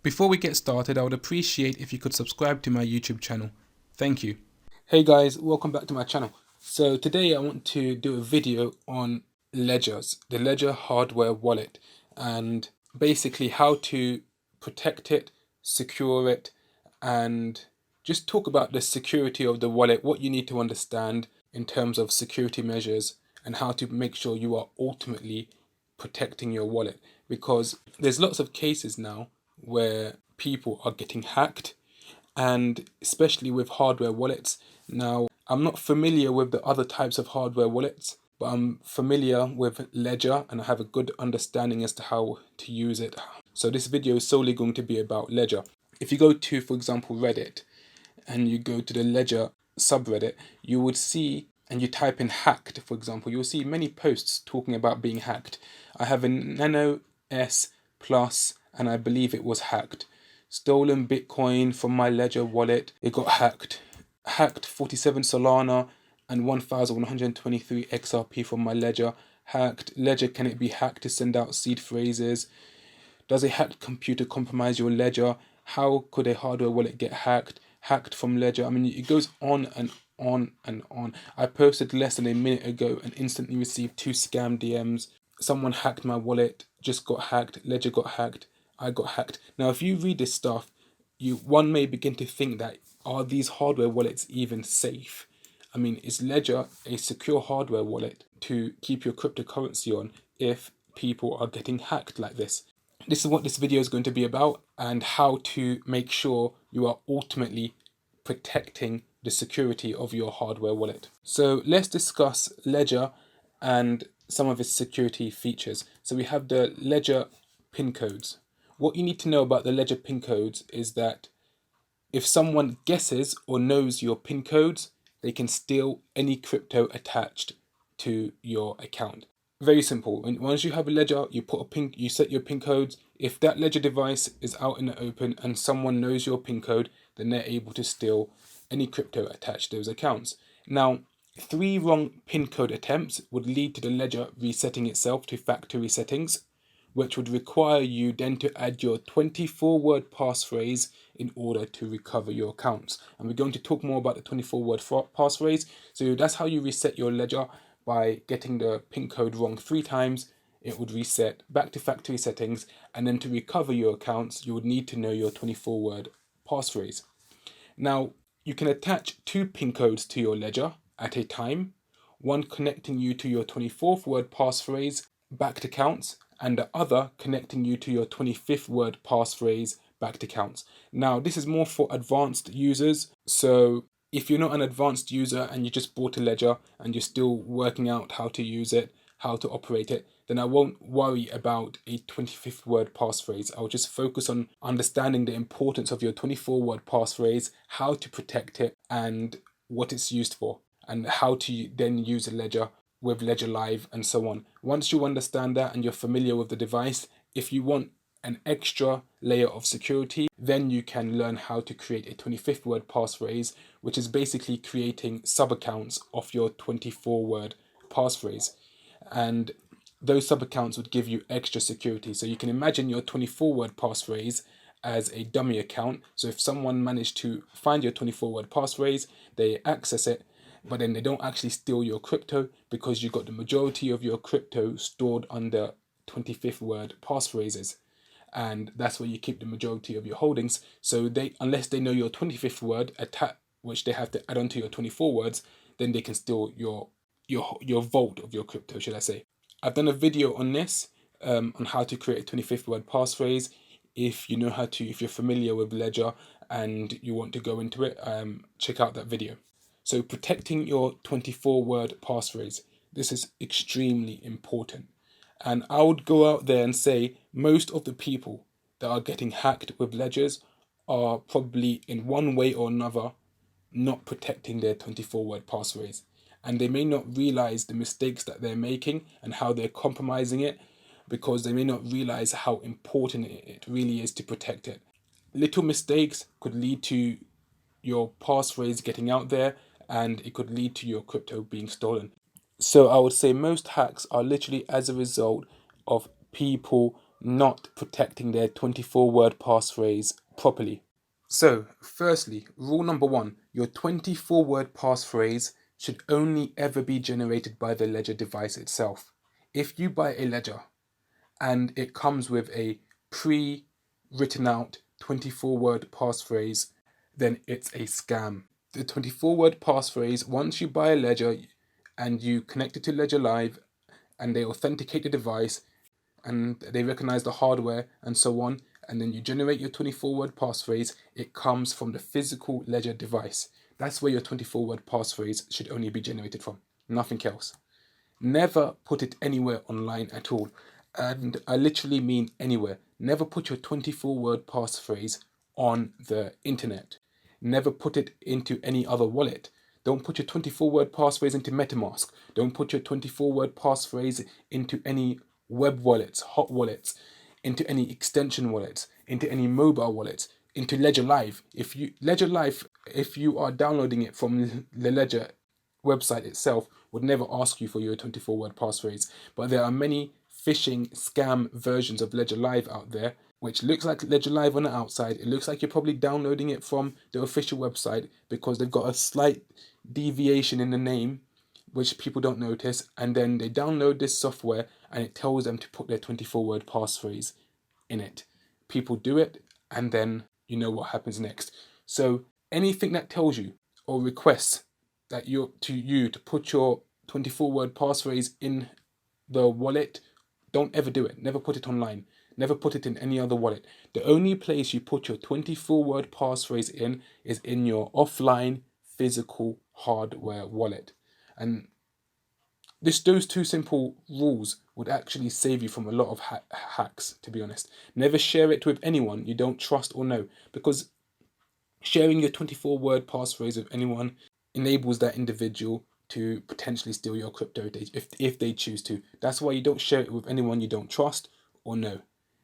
Before we get started, I would appreciate if you could subscribe to my YouTube channel. Thank you. Hey guys, welcome back to my channel. So today I want to do a video on ledgers, the Ledger hardware wallet, and basically how to protect it, secure it, and just talk about the security of the wallet, what you need to understand in terms of security measures, and how to make sure you are ultimately protecting your wallet. Because there's lots of cases now where people are getting hacked, and especially with hardware wallets. Now, I'm not familiar with the other types of hardware wallets, but I'm familiar with Ledger and I have a good understanding as to how to use it. So this video is solely going to be about Ledger. If you go to, for example, Reddit, and you go to the Ledger subreddit, you would see, and you type in hacked, for example, you'll see many posts talking about being hacked. I have a Nano S Plus, and I believe it was hacked. Stolen Bitcoin from my Ledger wallet, it got hacked. Hacked 47 Solana and 1123 XRP from my Ledger. Hacked. Ledger, can it be hacked to send out seed phrases? Does a hacked computer compromise your Ledger? How could a hardware wallet get hacked? Hacked from Ledger. I mean, it goes on and on and on. I posted less than a minute ago and instantly received 2 scam DMs. Someone hacked my wallet, just got hacked. Ledger got hacked. I got hacked. Now, if you read this stuff, one may begin to think that, are these hardware wallets even safe? I mean, is Ledger a secure hardware wallet to keep your cryptocurrency on if people are getting hacked like this? This is what this video is going to be about, and how to make sure you are ultimately protecting the security of your hardware wallet. So let's discuss Ledger and some of its security features. So we have the Ledger pin codes. What you need to know about the Ledger pin codes is that if someone guesses or knows your pin codes, they can steal any crypto attached to your account. Very simple. Once you have a Ledger, you set your pin codes. If that Ledger device is out in the open and someone knows your pin code, then they're able to steal any crypto attached to those accounts. Now, 3 wrong pin code attempts would lead to the Ledger resetting itself to factory settings, which would require you then to add your 24-word passphrase in order to recover your accounts. And we're going to talk more about the 24-word passphrase. So that's how you reset your Ledger. By getting the pin code wrong 3 times, it would reset back to factory settings, and then to recover your accounts, you would need to know your 24-word passphrase. Now, you can attach 2 pin codes to your Ledger at a time, one connecting you to your 24th word passphrase backed accounts, and the other connecting you to your 25th word passphrase backed accounts. Now, this is more for advanced users, so if you're not an advanced user and you just bought a Ledger and you're still working out how to use it, how to operate it, then I won't worry about a 25th word passphrase. I'll just focus on understanding the importance of your 24-word passphrase, how to protect it, and what it's used for, and how to then use a Ledger with Ledger Live and so on. Once you understand that and you're familiar with the device, if you want an extra layer of security, then you can learn how to create a 25th word passphrase, which is basically creating sub-accounts of your 24-word passphrase. And those sub-accounts would give you extra security. So you can imagine your 24-word passphrase as a dummy account. So if someone managed to find your 24-word passphrase, they access it, but then they don't actually steal your crypto, because you got the majority of your crypto stored under 25th word passphrases. And that's where you keep the majority of your holdings. So unless they know your 25th word, which they have to add on to your 24 words, then they can steal your vault of your crypto, should I say. I've done a video on this, on how to create a 25th word passphrase. If you're familiar with Ledger and you want to go into it, check out that video. So protecting your 24-word passphrase, this is extremely important. And I would go out there and say most of the people that are getting hacked with Ledgers are probably in one way or another not protecting their 24-word passphrase. And they may not realize the mistakes that they're making and how they're compromising it, because they may not realize how important it really is to protect it. Little mistakes could lead to your passphrase getting out there, and it could lead to your crypto being stolen. So I would say most hacks are literally as a result of people not protecting their 24-word passphrase properly. So, firstly, rule number one, your 24-word passphrase should only ever be generated by the ledger device itself. If you buy a ledger and it comes with a pre-written out 24-word passphrase, then it's a scam. The 24-word passphrase, once you buy a ledger and you connect it to Ledger Live and they authenticate the device and they recognize the hardware and so on, and then you generate your 24-word passphrase, it comes from the physical Ledger device. That's where your 24-word passphrase should only be generated from, nothing else. Never put it anywhere online at all. And I literally mean anywhere. Never put your 24-word passphrase on the internet. Never put it into any other wallet. Don't put your 24-word passphrase into MetaMask. Don't put your 24-word passphrase into any web wallets, hot wallets, into any extension wallets, into any mobile wallets, into Ledger Live. Ledger Live, if you are downloading it from the Ledger website itself, would never ask you for your 24-word passphrase. But there are many phishing scam versions of Ledger Live out there, which looks like Ledger Live on the outside. It looks like you're probably downloading it from the official website because they've got a slight deviation in the name, which people don't notice. And then they download this software and it tells them to put their 24-word passphrase in it. People do it, and then you know what happens next. So anything that tells you or requests that you to put your 24-word passphrase in the wallet, don't ever do it. Never put it online. Never put it in any other wallet. The only place you put your 24-word passphrase in is in your offline physical hardware wallet. And those two simple rules would actually save you from a lot of hacks, to be honest. Never share it with anyone you don't trust or know, because sharing your 24-word passphrase with anyone enables that individual to potentially steal your crypto if they choose to. That's why you don't share it with anyone you don't trust or know.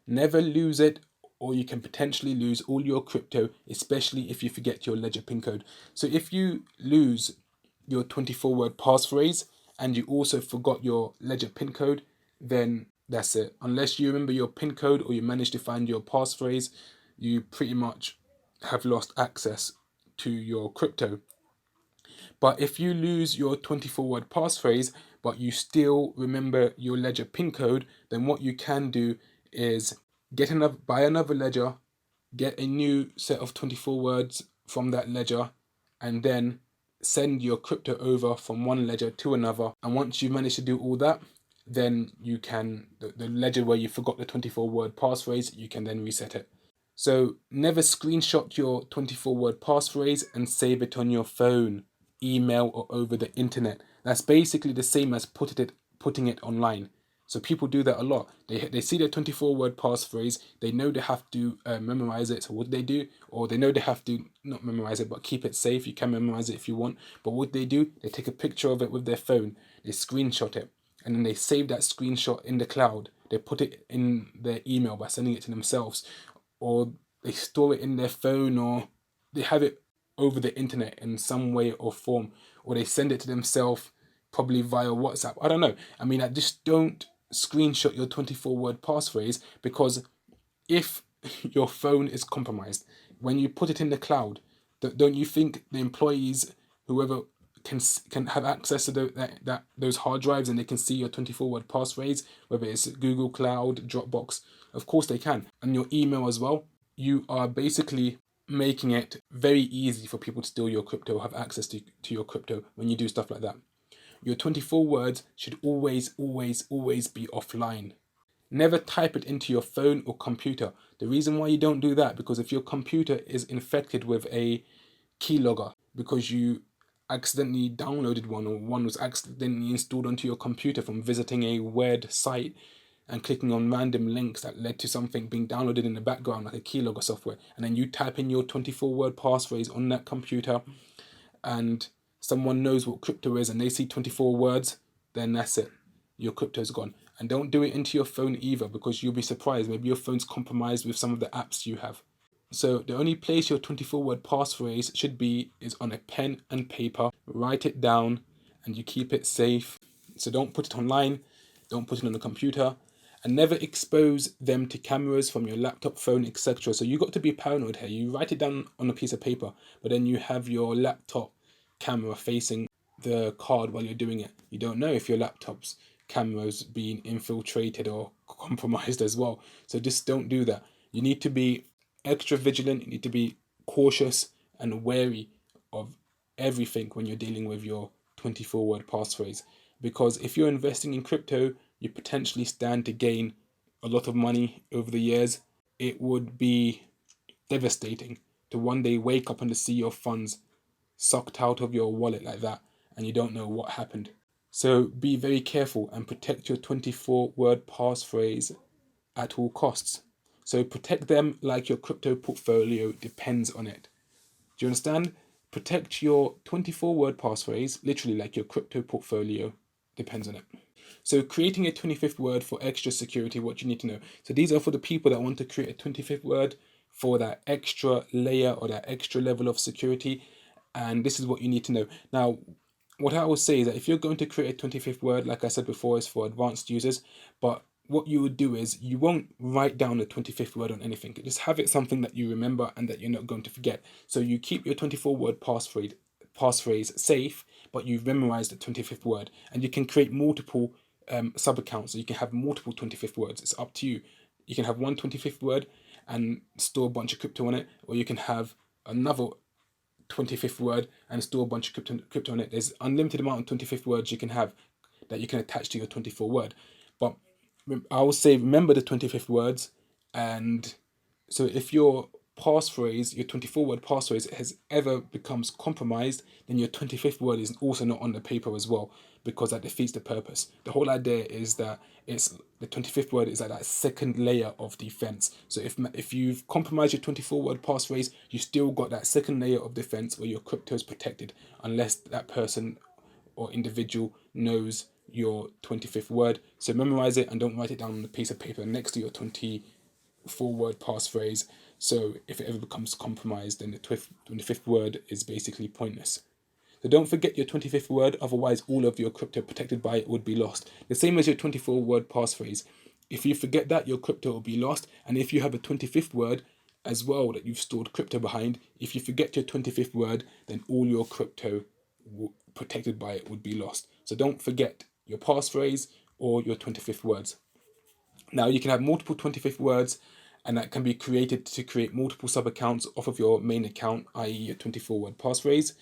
Never lose it, or you can potentially lose all your crypto, especially if you forget your ledger pin code. So if you lose your 24-word passphrase and you also forgot your ledger pin code, then that's it. Unless you remember your pin code or you manage to find your passphrase, you pretty much have lost access to your crypto. But if you lose your 24-word passphrase, but you still remember your ledger pin code, then what you can do is buy another ledger, get a new set of 24 words from that ledger, and then send your crypto over from one ledger to another. And once you manage to do all that, then you can, the ledger where you forgot the 24-word passphrase, you can then reset it. So never screenshot your 24-word passphrase and save it on your phone, email, or over the internet. That's basically the same as putting it online. So people do that a lot. They see their 24-word passphrase. They know they have to memorize it. So what they do, or they know they have to not memorize it, but keep it safe. You can memorize it if you want. But what they do, they take a picture of it with their phone. They screenshot it, and then they save that screenshot in the cloud. They put it in their email by sending it to themselves, or they store it in their phone, or they have it over the internet in some way or form, or they send it to themselves probably via WhatsApp. I don't know. I mean, I just don't screenshot your 24-word passphrase, because if your phone is compromised, when you put it in the cloud, don't you think the employees, whoever can have access to those hard drives, and they can see your 24-word passphrase, whether it's Google Cloud, Dropbox? Of course they can. And your email as well. You are basically making it very easy for people to steal your crypto, have access to your crypto when you do stuff like that. Your 24 words should always, always, always be offline. Never type it into your phone or computer. The reason why you don't do that, because if your computer is infected with a keylogger because you accidentally downloaded one, or one was accidentally installed onto your computer from visiting a weird site and clicking on random links that led to something being downloaded in the background, like a keylogger software, and then you type in your 24-word passphrase on that computer, and someone knows what crypto is and they see 24 words, then that's it. Your crypto's gone. And don't do it into your phone either, because you'll be surprised. Maybe your phone's compromised with some of the apps you have. So the only place your 24-word passphrase should be is on a pen and paper. Write it down and you keep it safe. So don't put it online. Don't put it on the computer. And never expose them to cameras from your laptop, phone, etc. So you got to be paranoid here. You write it down on a piece of paper, but then you have your laptop camera facing the card while you're doing it. You don't know if your laptop's camera's being infiltrated or compromised as well. So just don't do that. You need to be extra vigilant. You need to be cautious and wary of everything when you're dealing with your 24-word passphrase. Because if you're investing in crypto, you potentially stand to gain a lot of money over the years. It would be devastating to one day wake up and to see your funds sucked out of your wallet like that and you don't know what happened. So be very careful and protect your 24-word passphrase at all costs. So protect them like your crypto portfolio depends on it. Do you understand? Protect your 24-word passphrase literally like your crypto portfolio depends on it. So creating a 25th word for extra security, what you need to know. So these are for the people that want to create a 25th word for that extra layer or that extra level of security. And this is what you need to know. Now, what I will say is that if you're going to create a 25th word, like I said before, is for advanced users. But what you would do is you won't write down the 25th word on anything. Just have it something that you remember and that you're not going to forget. So you keep your 24-word passphrase safe, but you've memorized the 25th word. And you can create multiple sub accounts. So you can have multiple 25th words. It's up to you. You can have one 25th word and store a bunch of crypto on it, or you can have another 25th word and store a bunch of crypto on it. There's unlimited amount of 25th words you can have that you can attach to your 24 word. But I will say remember the 25th words. And so if your passphrase, your 24-word passphrase has ever becomes compromised, then your 25th word is also not on the paper as well, because that defeats the purpose. The whole idea is that it's the 25th word is like that second layer of defense. So if you've compromised your 24-word passphrase, you still got that second layer of defense where your crypto is protected, unless that person or individual knows your 25th word. So memorize it and don't write it down on a piece of paper next to your 24-word passphrase. So if it ever becomes compromised, then the 25th word is basically pointless. So don't forget your 25th word, otherwise all of your crypto protected by it would be lost. The same as your 24-word passphrase. If you forget that, your crypto will be lost. And if you have a 25th word as well that you've stored crypto behind, if you forget your 25th word, then all your crypto protected by it would be lost. So don't forget your passphrase or your 25th words. Now you can have multiple 25th words, and that can be created to create multiple sub accounts off of your main account, i.e. your 24-word passphrase.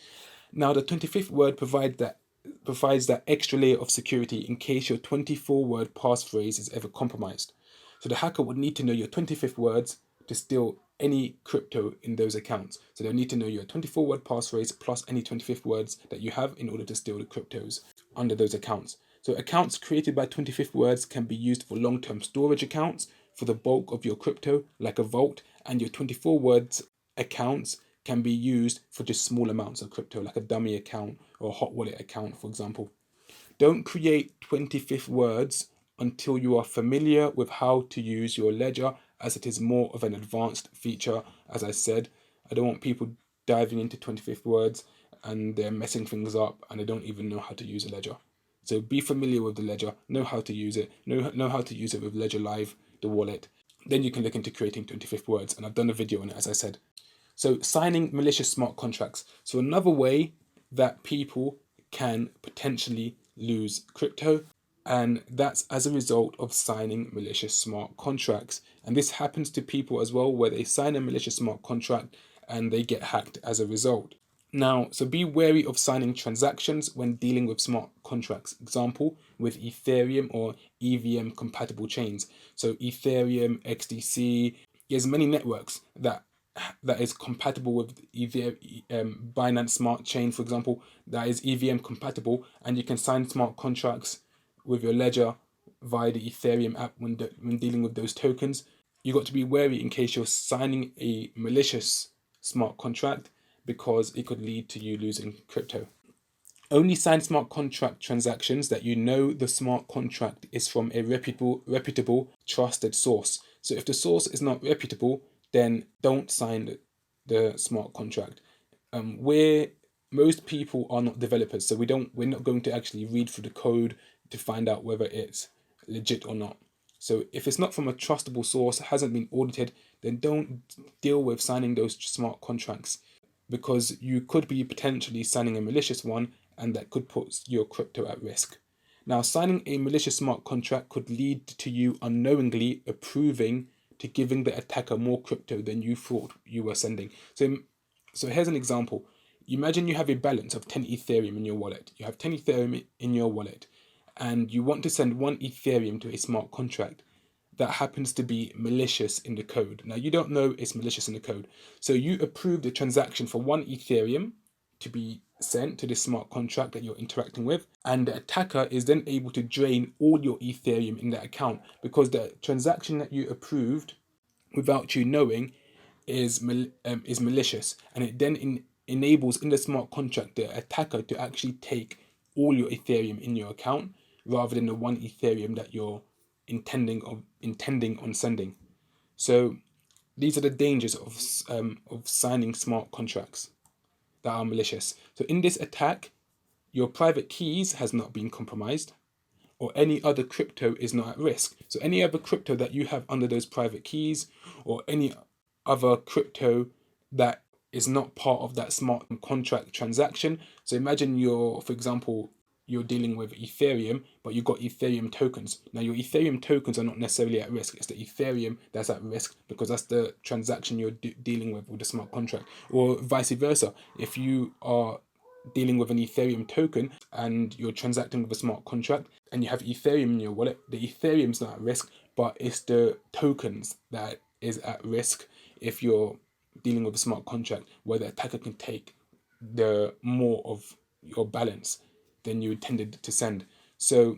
Now the 25th word provides that extra layer of security in case your 24-word passphrase is ever compromised. So the hacker would need to know your 25th words to steal any crypto in those accounts. So they'll need to know your 24-word passphrase plus any 25th words that you have in order to steal the cryptos under those accounts. So accounts created by 25th words can be used for long-term storage accounts for the bulk of your crypto, like a vault, and your 24 words accounts can be used for just small amounts of crypto, like a dummy account or a hot wallet account, for example. Don't create 25th words until you are familiar with how to use your ledger, as it is more of an advanced feature. As I said, I don't want people diving into 25th words and they're messing things up and they don't even know how to use a ledger. So be familiar with the ledger, know how to use it, know how to use it with Ledger Live, the wallet. Then you can look into creating 25th words, and I've done a video on it, as I said. So signing malicious smart contracts. So another way that people can potentially lose crypto, and that's as a result of signing malicious smart contracts. And this happens to people as well, where they sign a malicious smart contract and they get hacked as a result. Now, so be wary of signing transactions when dealing with smart contracts. Example, with Ethereum or EVM compatible chains. So Ethereum, XDC, there's many networks that is compatible with Binance Smart Chain, for example, that is EVM compatible, and you can sign smart contracts with your ledger via the Ethereum app when dealing with those tokens. You got to be wary in case you're signing a malicious smart contract, because it could lead to you losing crypto. Only sign smart contract transactions that you know the smart contract is from a reputable, trusted source. So if the source is not reputable, then don't sign the smart contract. Where most people are not developers, so we're not going to actually read through the code to find out whether it's legit or not. So if it's not from a trustable source, hasn't been audited, then don't deal with signing those smart contracts, because you could be potentially signing a malicious one, and that could put your crypto at risk. Now, signing a malicious smart contract could lead to you unknowingly approving to giving the attacker more crypto than you thought you were sending. So here's an example. Imagine you have a balance of 10 Ethereum in your wallet. You have 10 Ethereum in your wallet, and you want to send 1 Ethereum to a smart contract that happens to be malicious in the code. Now, you don't know it's malicious in the code. So you approve the transaction for 1 Ethereum to be sent to this smart contract that you're interacting with, and the attacker is then able to drain all your Ethereum in that account, because the transaction that you approved without you knowing is malicious, and it then enables in the smart contract the attacker to actually take all your Ethereum in your account, rather than the 1 Ethereum that you're intending on sending. So these are the dangers of signing smart contracts that are malicious. So in this attack, your private keys has not been compromised, or any other crypto is not at risk. So any other crypto that you have under those private keys, or any other crypto that is not part of that smart contract transaction. So imagine for example, you're dealing with Ethereum, but you've got Ethereum tokens. Now your Ethereum tokens are not necessarily at risk. It's the Ethereum that's at risk, because that's the transaction you're dealing with the smart contract. Or vice versa. If you are dealing with an Ethereum token and you're transacting with a smart contract and you have Ethereum in your wallet, the Ethereum's not at risk, but it's the tokens that is at risk if you're dealing with a smart contract where the attacker can take the more of your balance than you intended to send. So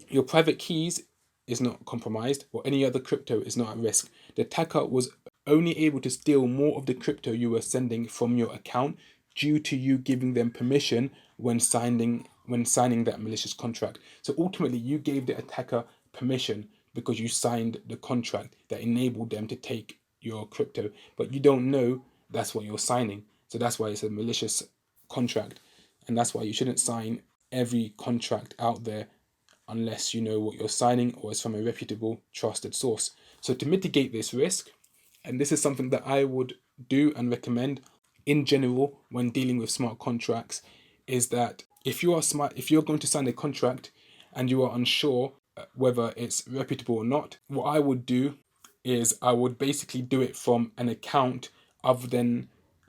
your private keys is not compromised, or any other crypto is not at risk. The attacker was only able to steal more of the crypto you were sending from your account due to you giving them permission when signing that malicious contract. So ultimately, you gave the attacker permission because you signed the contract that enabled them to take your crypto, but you don't know that's what you're signing. So that's why it's a malicious contract, and that's why you shouldn't sign every contract out there unless you know what you're signing or it's from a reputable, trusted source. So to mitigate this risk, and this is something that I would do and recommend in general when dealing with smart contracts, is that if you're going to sign a contract and you are unsure whether it's reputable or not, what I would do is I would basically do it from an account other than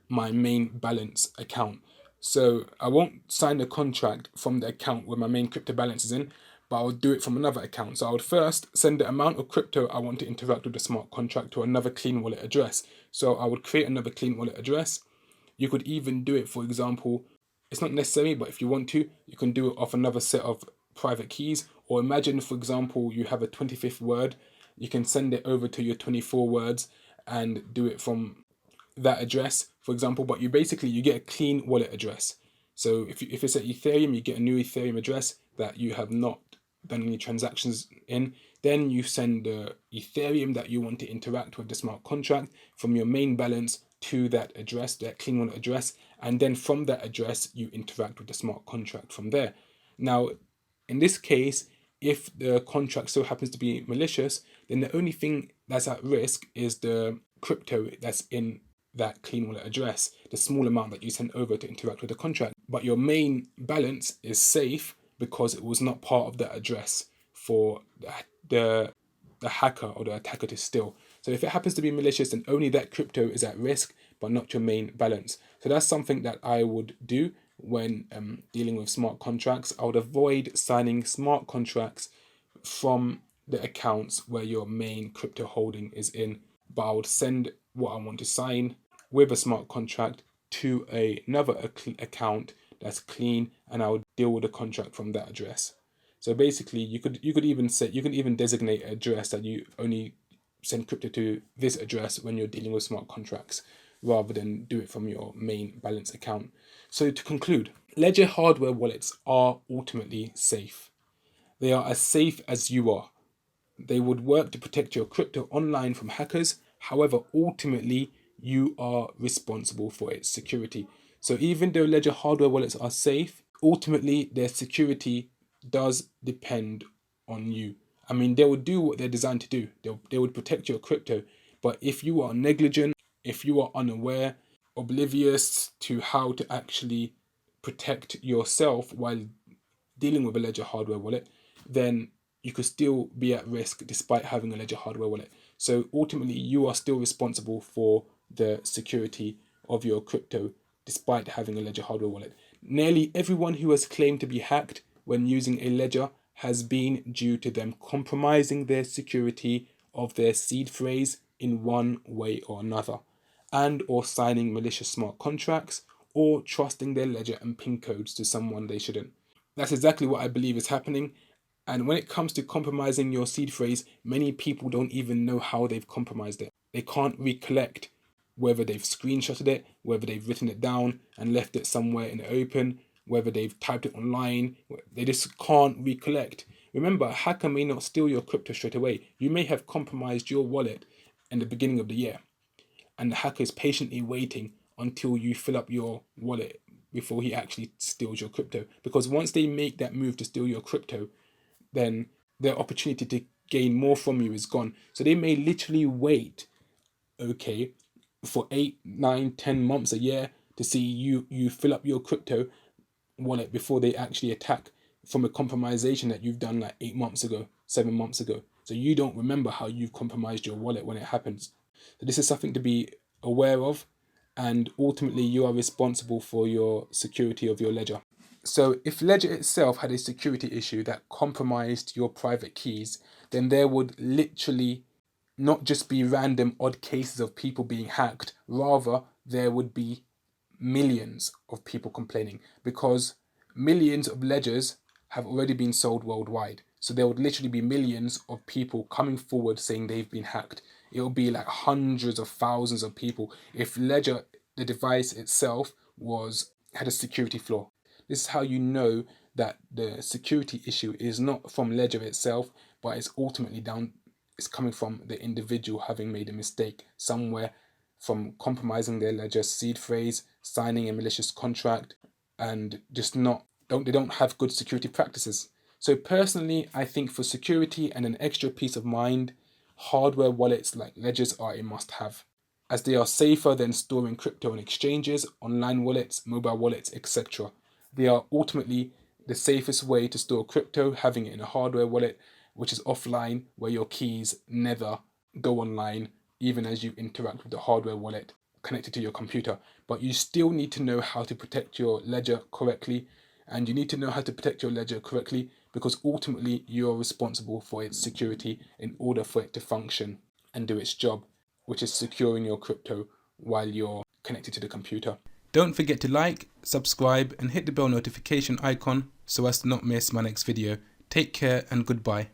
my main balance account. So I won't sign the contract from the account where my main crypto balance is in, but I would do it from another account. So I would first send the amount of crypto I want to interact with the smart contract to another clean wallet address. So I would create another clean wallet address. You could even do it, for example, it's not necessary, but if you want to, you can do it off another set of private keys. Or imagine, for example, you have a 25th word, you can send it over to your 24 words and do it from that address, for example, but you get a clean wallet address. So if it's at Ethereum, you get a new Ethereum address that you have not done any transactions in. Then you send the Ethereum that you want to interact with the smart contract from your main balance to that address, that clean wallet address, and then from that address you interact with the smart contract from there. Now, in this case, if the contract so happens to be malicious, then the only thing that's at risk is the crypto that's in that clean wallet address, the small amount that you sent over to interact with the contract. But your main balance is safe because it was not part of that address for the hacker or the attacker to steal. So if it happens to be malicious, then only that crypto is at risk, but not your main balance. So that's something that I would do when dealing with smart contracts. I would avoid signing smart contracts from the accounts where your main crypto holding is in, but I would send what I want to sign with a smart contract to another account that's clean, and I would deal with the contract from that address. So basically, you could even designate an address that you only send crypto to this address when you're dealing with smart contracts, rather than do it from your main balance account. So to conclude, ledger hardware wallets are ultimately safe. They are as safe as you are. They would work to protect your crypto online from hackers. However, ultimately, you are responsible for its security. So even though ledger hardware wallets are safe, ultimately their security does depend on you I mean, they would do what they're designed to do. They would protect your crypto. But if you are negligent, if you are unaware, oblivious to how to actually protect yourself while dealing with a Ledger hardware wallet, then you could still be at risk despite having a Ledger hardware wallet. So ultimately, you are still responsible for the security of your crypto despite having a Ledger hardware wallet. Nearly everyone who has claimed to be hacked when using a Ledger has been due to them compromising their security of their seed phrase in one way or another, and or signing malicious smart contracts, or trusting their ledger and PIN codes to someone they shouldn't. That's exactly what I believe is happening. And when it comes to compromising your seed phrase, many people don't even know how they've compromised it. They can't recollect whether they've screenshotted it, whether they've written it down and left it somewhere in the open, whether they've typed it online. They just can't recollect. Remember, a hacker may not steal your crypto straight away. You may have compromised your wallet in the beginning of the year, and the hacker is patiently waiting until you fill up your wallet before he actually steals your crypto. Because once they make that move to steal your crypto, then their opportunity to gain more from you is gone. So they may literally wait, okay, for 8, 9, 10 months, a year to see you fill up your crypto wallet before they actually attack from a compromisation that you've done like 8 months ago, 7 months ago. So you don't remember how you've compromised your wallet when it happens. So this is something to be aware of, and ultimately you are responsible for your security of your ledger. So if Ledger itself had a security issue that compromised your private keys, then there would literally not just be random odd cases of people being hacked, rather there would be millions of people complaining, because millions of ledgers have already been sold worldwide. So there would literally be millions of people coming forward saying they've been hacked. It would be like hundreds of thousands of people if Ledger, the device itself, had a security flaw. This is how you know that the security issue is not from Ledger itself, but it's coming from the individual having made a mistake somewhere, from compromising their ledger seed phrase, signing a malicious contract, and just they don't have good security practices. So personally, I think for security and an extra peace of mind, hardware wallets like ledgers are a must-have, as they are safer than storing crypto on exchanges, online wallets, mobile wallets, etc. They are ultimately the safest way to store crypto, having it in a hardware wallet, which is offline, where your keys never go online, even as you interact with the hardware wallet connected to your computer. But you still need to know how to protect your ledger correctly, and you need to know how to protect your ledger correctly because ultimately you are responsible for its security in order for it to function and do its job, which is securing your crypto while you're connected to the computer. Don't forget to like, subscribe and hit the bell notification icon so as to not miss my next video. Take care and goodbye.